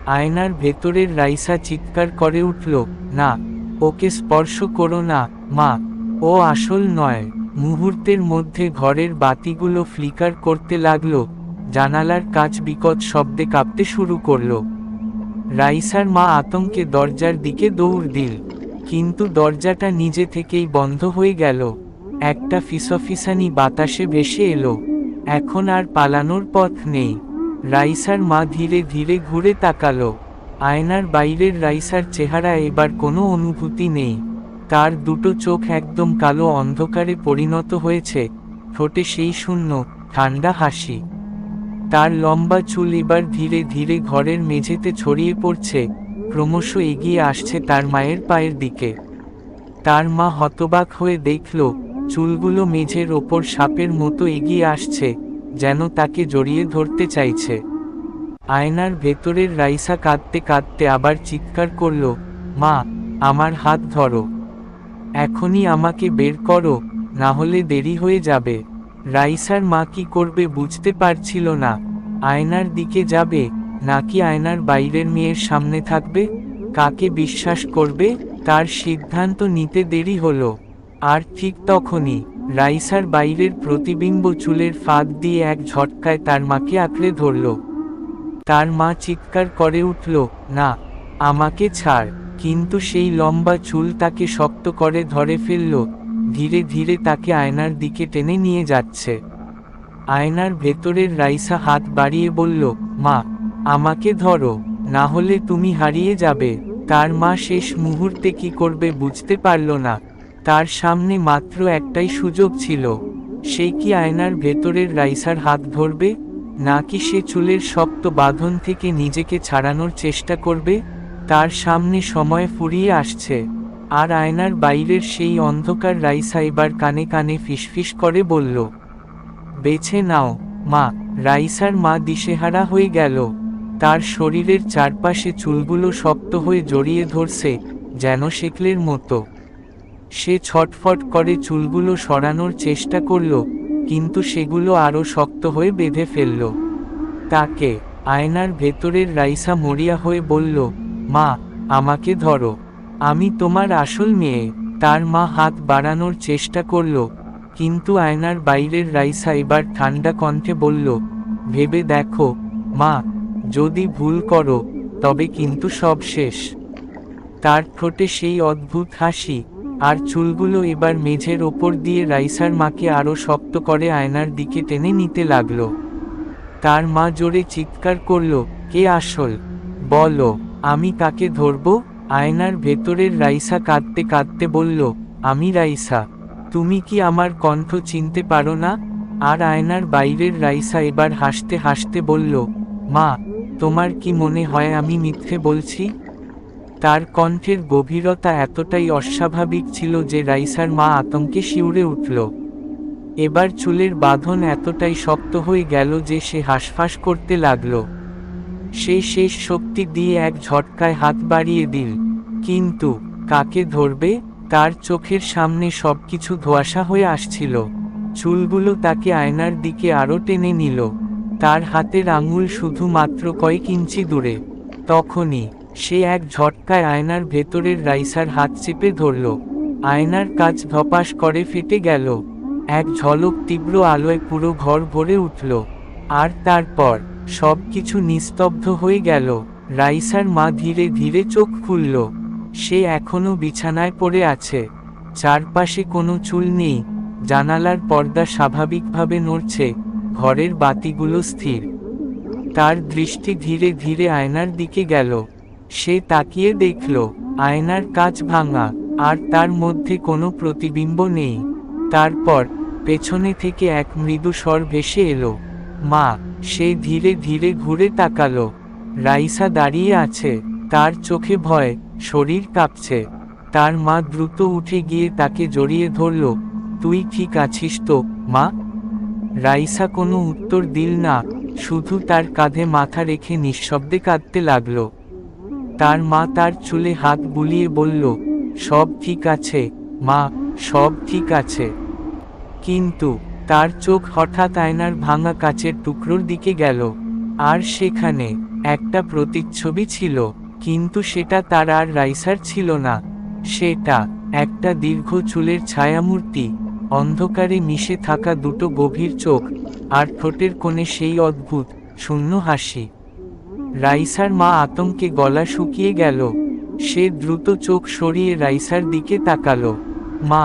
আয়নার ভেতরের রাইসা চিৎকার করে উঠল, না, ওকে স্পর্শ করো না, মা, ও আসল নয়। মুহূর্তের মধ্যে ঘরের বাতিগুলো ফ্লিকার করতে লাগলো, জানালার কাঁচ বিকট শব্দে কাঁপতে শুরু করলো। রাইসার মা আতঙ্কে দরজার দিকে দৌড় দিল, কিন্তু দরজাটা নিজে থেকেই বন্ধ হয়ে গেল। একটা ফিসফিসানি বাতাসে ভেসে এলো। এখন আর পালানোর পথ নেই। রাইসার মা ধীরে ধীরে ঘুরে তাকালো। আয়নার বাইরের রাইসার চেহারা এবার কোনো অনুভূতি নেই। তার দুটো চোখ একদম কালো অন্ধকারে পরিণত হয়েছে, ঠোঁটে সেই শূন্য, ঠান্ডা হাসি। তার লম্বা চুল এবার ধীরে ধীরে ঘরের মেঝেতে ছড়িয়ে পড়ছে, ক্রমশ এগিয়ে আসছে তার মায়ের পায়ের দিকে। তার মা হতবাক হয়ে দেখল, চুলগুলো মেঝের ওপর সাপের মতো এগিয়ে আসছে, যেন তাকে জড়িয়ে ধরতে চাইছে। আয়নার ভেতরের রাইসা কাঁদতে কাঁদতে আবার চিৎকার করল, মা, আমার হাত ধরো, এখনই আমাকে বের করো, না হলে দেরি হয়ে যাবে। রাইসার মা কি করবে বুঝতে পারছিল না। আয়নার দিকে যাবে, নাকি আয়নার বাইরের মেয়ের সামনে থাকবে? কাকে বিশ্বাস করবে? তার সিদ্ধান্ত নিতে দেরি হলো। আর ঠিক তখনই রাইসার বাইরের প্রতিবিম্ব চুলের ফাঁক দিয়ে এক ঝটকায় তার মাকে আঁকড়ে ধরল। তার মা চিৎকার করে উঠল, না, আমাকে ছাড়। কিন্তু সেই লম্বা চুল তাকে শক্ত করে ধরে ফেলল, ধীরে ধীরে তাকে আয়নার দিকে টেনে নিয়ে যাচ্ছে। আয়নার ভেতরের রাইসা হাত বাড়িয়ে বলল, মা, আমাকে ধরো, না হলে তুমি হারিয়ে যাবে। তার মা শেষ মুহূর্তে কি করবে বুঝতে পারল না। তার সামনে মাত্র একটাই সুযোগ ছিল। সে কি আয়নার ভেতরের রাইসার হাত ধরবে, নাকি সে চুলের শক্ত বাঁধন থেকে নিজেকে ছাড়ানোর চেষ্টা করবে? তার সামনে সময় ফুরিয়ে আসছে, আর আয়নার বাইরের সেই অন্ধকার রাইসা এবার কানে কানে ফিসফিস করে বলল, বেছে নাও, মা। রাইসার মা দিশেহারা হয়ে গেল। তার শরীরের চারপাশে চুলগুলো শক্ত হয়ে জড়িয়ে ধরছে, যেন শেকলের মতো। সে ছটফট করে চুলগুলো সরানোর চেষ্টা করল, কিন্তু সেগুলো আরও শক্ত হয়ে বেঁধে ফেলল তাকে। আয়নার ভেতরের রাইসা মরিয়া হয়ে বলল, মা, আমাকে ধরো, আমি তোমার আসল মেয়ে। তার মা হাত বাড়ানোর চেষ্টা করল, কিন্তু আয়নার বাইরের রাইসা এবার ঠান্ডা কণ্ঠে বলল, ভেবে দেখো, মা, যদি ভুল করো, তবে কিন্তু সব শেষ। তার ঠোঁটে সেই অদ্ভুত হাসি, আর চুলগুলো এবার মেঝের ওপর দিয়ে রাইসার মাকে আরও শক্ত করে আয়নার দিকে টেনে নিতে লাগল। তার মা জোরে চিৎকার করল, কে আসল? বলো, আমি কাকে ধরব? আয়নার ভেতরের রাইসা কাঁদতে কাঁদতে বলল, আমি রাইসা। তুমি কি আমার কণ্ঠ চিনতে পারো না? আর আয়নার বাইরের রাইসা এবার হাসতে হাসতে বলল, মা, তোমার কি মনে হয় আমি মিথ্যে বলছি? তার কণ্ঠের গভীরতা এতটাই অস্বাভাবিক ছিল যে রাইসার মা আতঙ্কে শিউরে উঠল। এবার চুলের বাঁধন এতটাই শক্ত হয়ে গেল যে সে হাঁসফাঁস করতে লাগল। সে শেষ শক্তি দিয়ে এক ঝটকায় হাত বাড়িয়ে দিল, কিন্তু কাকে ধরবে? তার চোখের সামনে সবকিছু ধোঁয়াশা হয়ে আসছিল। চুলগুলো তাকে আয়নার দিকে আরও টেনে নিল। তার হাতের আঙুল শুধুমাত্র কয়েক ইঞ্চি দূরে। তখনই সে এক ঝটকায় আয়নার ভেতরের রাইসার হাত চেপে ধরল। আয়নার কাঁচ ধপাস করে ফেটে গেল। এক ঝলক তীব্র আলোয় পুরো ঘর ভরে উঠল। আর তারপর সবকিছু নিস্তব্ধ হয়ে গেল। রাইসার মা ধীরে ধীরে চোখ খুলল। সে এখনো বিছানায় পড়ে আছে। চারপাশে কোনো চুল নেই। জানালার পর্দা স্বাভাবিকভাবে নড়ছে, ঘরের বাতিগুলো স্থির। তার দৃষ্টি ধীরে ধীরে আয়নার দিকে গেল। সে তাকিয়ে দেখল, আয়নার কাঁচ ভাঙা, আর তার মধ্যে কোনো প্রতিবিম্ব নেই। তারপর পেছনে থেকে এক মৃদু স্বর ভেসে এলো, মা। সে ধীরে ধীরে ঘুরে তাকালো। রাইসা দাঁড়িয়ে আছে, তার চোখে ভয়, শরীর কাঁপছে। তার মা দ্রুত উঠে গিয়ে তাকে জড়িয়ে ধরল, তুই ঠিক আছিস তো, মা? রাইসা কোনো উত্তর দিল না, শুধু তার কাঁধে মাথা রেখে নিঃশব্দে কাঁদতে লাগল। তার মা তার চুলে হাত বুলিয়ে বলল, সব ঠিক আছে, মা, সব ঠিক আছে। কিন্তু তার চোখ হঠাৎ আয়নার ভাঙা কাচের টুকরোর দিকে গেল। আর সেখানে একটা প্রতিচ্ছবি ছিল, কিন্তু সেটা তার আর রাইসার ছিল না। সেটা একটা দীর্ঘ চুলের ছায়ামূর্তি, অন্ধকারে মিশে থাকা দুটো গভীর চোখ, আর ঠোঁটের কোণে সেই অদ্ভুত শূন্য হাসি। রাইসার মা আতঙ্কে গলা শুকিয়ে গেল। সে দ্রুত চোখ সরিয়ে রাইসার দিকে তাকালো। মা,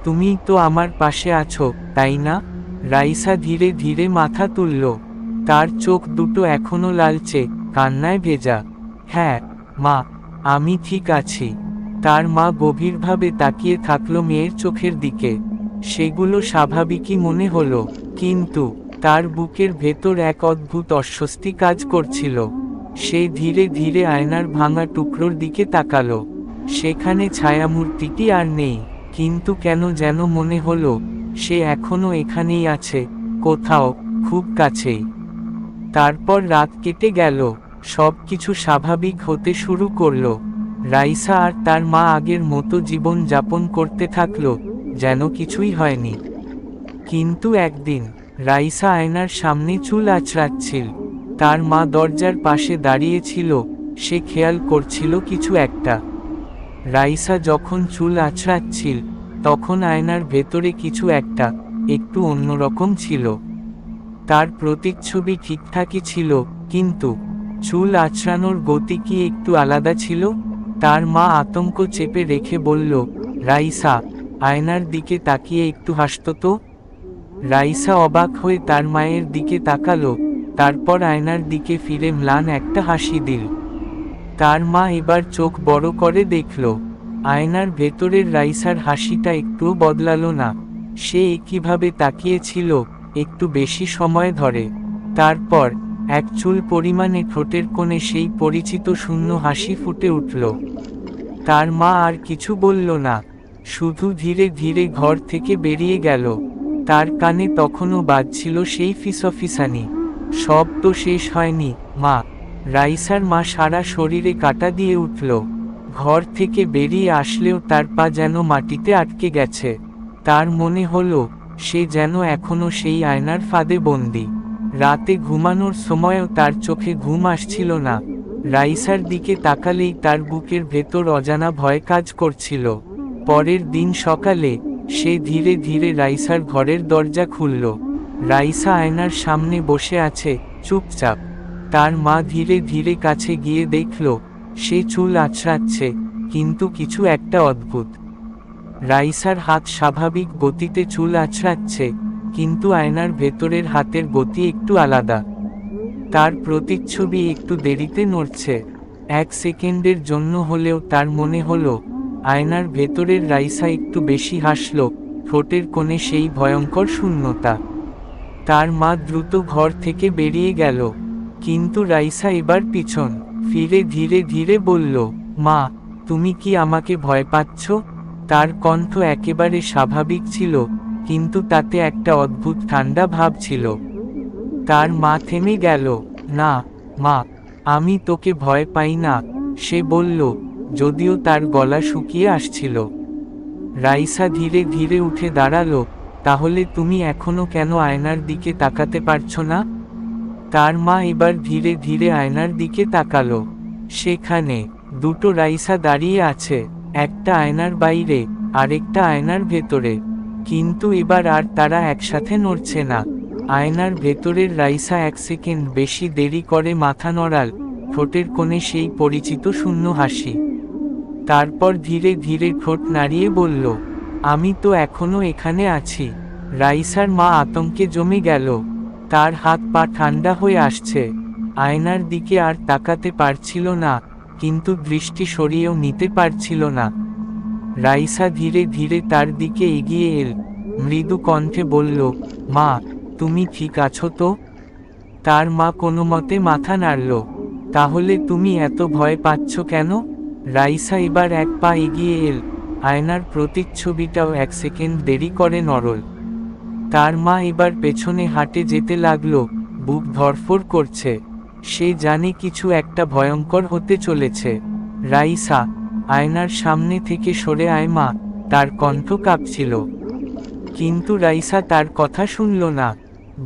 তুমিই তো আমার পাশে আছো, তাই না? রাইসা ধীরে ধীরে মাথা তুলল। তার চোখ দুটো এখনো লালচে, কান্নায় ভেজা। হ্যাঁ মা, আমি ঠিক আছি। তার মা গভীরভাবে তাকিয়ে থাকলো মেয়ের চোখের দিকে। সেগুলো স্বাভাবিকই মনে হলো, কিন্তু তার বুকের ভেতর এক অদ্ভুত অস্বস্তি কাজ করছিল। সে ধীরে ধীরে আয়নার ভাঙা টুকরোর দিকে তাকালো। সেখানে ছায়ামূর্তিটি আর নেই, কিন্তু কেন যেন মনে হলো সে এখনো এখানেই আছে, কোথাও, খুব কাছেই। তারপর রাত কেটে গেল, সবকিছু স্বাভাবিক হতে শুরু করলো। রাইসা আর তার মা আগের মতো জীবন যাপন করতে থাকলো, যেন কিছুই হয়নি। কিন্তু একদিন রাইসা আয়নার সামনে চুল আঁচড়াচ্ছিল। তার মা দরজার পাশে দাঁড়িয়ে ছিল, সে খেয়াল করছিল কিছু একটা। রাইসা যখন চুল আঁচড়াচ্ছিল, তখন আয়নার ভেতরে কিছু একটা একটু অন্যরকম ছিল। তার প্রতিচ্ছবি ঠিকঠাকই ছিল, কিন্তু চুল আঁচড়ানোর গতি কি একটু আলাদা ছিল। তার মা আতঙ্ক চেপে রেখে বলল, রাইসা, আয়নার দিকে তাকিয়ে একটু হাসতো তো। রাইসা অবাক হয়ে তার মায়ের দিকে তাকালো, তারপর আয়নার দিকে ফিরে ম্লান একটা হাসি দিল। তার মা এবার চোখ বড় করে দেখল, আয়নার ভেতরের রাইসার হাসিটা একটুও বদলালো না। সে একইভাবে তাকিয়েছিল, একটু বেশি সময় ধরে। তারপর এক চুল পরিমাণে ঠোঁটের কোণে সেই পরিচিত শূন্য হাসি ফুটে উঠল। তার মা আর কিছু বলল না, শুধু ধীরে ধীরে ঘর থেকে বেরিয়ে গেল। তার কানে তখনও বাজছিল সেই ফিসফিসানি, সব তো শেষ হয়নি মা। রাইসার মা সারা শরীরে কাঁটা দিয়ে উঠল। ঘর থেকে বেরিয়ে আসলেও তার পা যেন মাটিতে আটকে গেছে। তার মনে হলো সে যেন এখনো সেই আয়নার ফাঁদে বন্দী। রাতে ঘুমানোর সময়ও তার চোখে ঘুম আসছিল না। রাইসার দিকে তাকালেই তার বুকের ভেতর অজানা ভয় কাজ করছিল। পরের দিন সকালে সে ধীরে ধীরে রাইসার ঘরের দরজা খুলল। রাইসা আয়নার সামনে বসে আছে, চুপচাপ। তার মা ধীরে ধীরে কাছে গিয়ে দেখল সে চুল আঁচড়াচ্ছে, কিন্তু কিছু একটা অদ্ভুত। রাইসার হাত স্বাভাবিক গতিতে চুল আঁচড়াচ্ছে, কিন্তু আয়নার ভেতরের হাতের গতি একটু আলাদা। তার প্রতিচ্ছবি একটু দেরিতে নড়ছে। 1 সেকেন্ডের জন্য হলেও তার মনে হলো আয়নার ভেতরের রাইসা একটু বেশি হাসল, ঠোঁটের কোণে সেই ভয়ঙ্কর শূন্যতা। তার মা দ্রুত ঘর থেকে বেরিয়ে গেল, কিন্তু রাইসা এবার পিছন ফিরে ধীরে ধীরে বলল, মা, তুমি কি আমাকে ভয় পাচ্ছ? তার কণ্ঠ একেবারে স্বাভাবিক ছিল, কিন্তু তাতে একটা অদ্ভুত ঠান্ডা ভাব ছিল। তার মা থেমে গেল। না মা, আমি তোকে ভয় পাই না, সে বলল, যদিও তার গলা শুকিয়ে আসছিল। রাইসা ধীরে ধীরে উঠে দাঁড়ালো, তাহলে তুমি এখনো কেন আয়নার দিকে তাকাতে পারছো না? তার মা এবার ধীরে ধীরে আয়নার দিকে তাকালো। সেখানে দুটো রাইসা দাঁড়িয়ে আছে, একটা আয়নার বাইরে, আরেকটা আয়নার ভেতরে। কিন্তু এবার আর তারা একসাথে নড়ছে না। আয়নার ভেতরের রাইসা 1 সেকেন্ড বেশি দেরি করে মাথা নড়াল, ঠোঁটের কোণে সেই পরিচিত শূন্য হাসি। তারপর ধীরে ধীরে ঠোঁট নাড়িয়ে বলল, আমি তো এখনো এখানে আছি। রাইসার মা আতঙ্কে জমে গেল। তার হাত পা ঠান্ডা হয়ে আসছে। আয়নার দিকে আর তাকাতে পারছিল না, কিন্তু দৃষ্টি সরিয়েও নিতে পারছিল না। রাইসা ধীরে ধীরে তার দিকে এগিয়ে এল, মৃদু কণ্ঠে বলল, মা, তুমি ঠিক আছো তো? তার মা কোনোমতে মাথা নাড়ল। তাহলে তুমি এত ভয় পাচ্ছ কেন? রাইসা এবার 1 পা এগিয়ে এল, আয়নার প্রতিচ্ছবিটাও 1 সেকেন্ড দেরি করে নড়ল। তার মা এবার পেছনে হাঁটে যেতে লাগলো, বুক ধড়ফড় করছে। সে জানে কিছু একটা ভয়ঙ্কর হতে চলেছে। রাইসা, আয়নার সামনে থেকে সরে আয় মা, তার কণ্ঠ কাঁপছিল। কিন্তু রাইসা তার কথা শুনল না,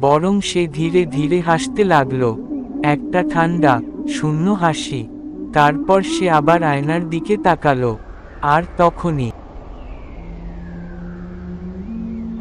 বরং সে ধীরে ধীরে হাসতে লাগলো। একটা ঠান্ডা, শূন্য হাসি। তারপর সে আবার আয়নার দিকে তাকালো। আর তখনই